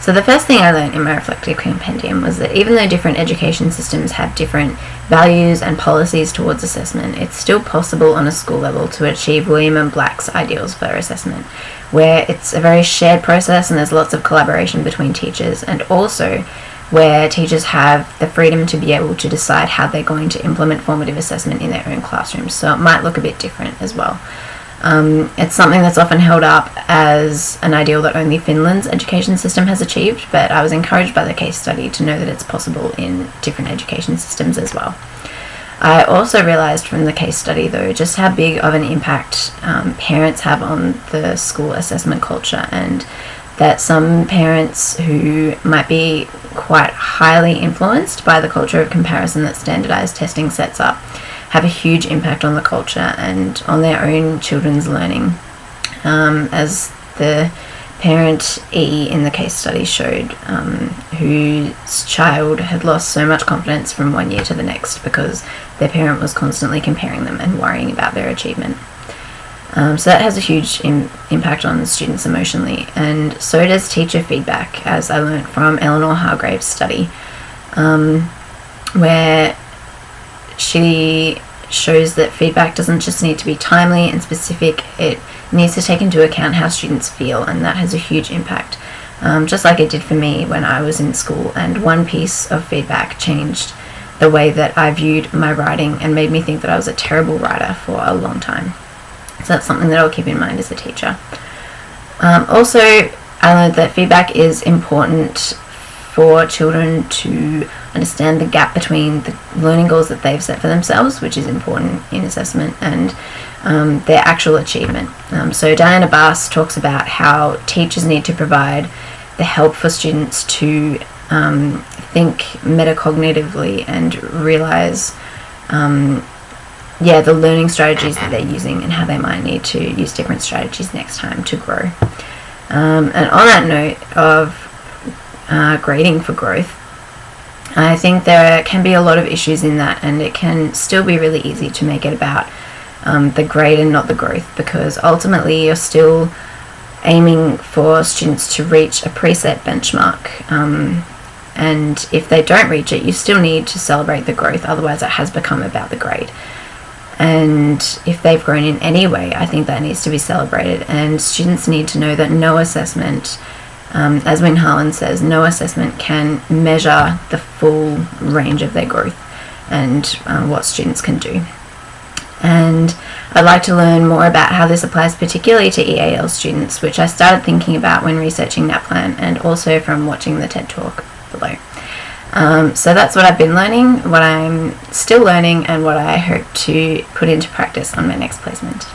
So the first thing I learned in my reflective compendium was that even though different education systems have different values and policies towards assessment, it's still possible on a school level to achieve William and Black's ideals for assessment, where it's a very shared process and there's lots of collaboration between teachers, and also where teachers have the freedom to be able to decide how they're going to implement formative assessment in their own classrooms. So it might look a bit different as well. It's something that's often held up as an ideal that only Finland's education system has achieved, but I was encouraged by the case study to know that it's possible in different education systems as well. I also realised from the case study, though, just how big of an impact parents have on the school assessment culture, and that some parents who might be quite highly influenced by the culture of comparison that standardised testing sets up have a huge impact on the culture and on their own children's learning. As the parent E in the case study showed, whose child had lost so much confidence from one year to the next because their parent was constantly comparing them and worrying about their achievement. So that has a huge impact on students emotionally, and so does teacher feedback, as I learnt from Eleanor Hargrave's study, where she shows that feedback doesn't just need to be timely and specific, it needs to take into account how students feel, and that has a huge impact, just like it did for me when I was in school, and one piece of feedback changed the way that I viewed my writing and made me think that I was a terrible writer for a long time. So that's something that I'll keep in mind as a teacher. Also, I learned that feedback is important for children to understand the gap between the learning goals that they've set for themselves, which is important in assessment, and their actual achievement. So Diana Bass talks about how teachers need to provide the help for students to think metacognitively and realise the learning strategies that they're using and how they might need to use different strategies next time to grow. And on that note of grading for growth, I think there can be a lot of issues in that, and it can still be really easy to make it about the grade and not the growth, because ultimately you're still aiming for students to reach a preset benchmark, and if they don't reach it, you still need to celebrate the growth, otherwise it has become about the grade. And if they've grown in any way, I think that needs to be celebrated, and students need to know that no assessment, as Wynne Harlan says, no assessment can measure the full range of their growth and what students can do. And I'd like to learn more about how this applies particularly to EAL students, which I started thinking about when researching NAPLAN and also from watching the TED Talk below. So that's what I've been learning, what I'm still learning, and what I hope to put into practice on my next placement.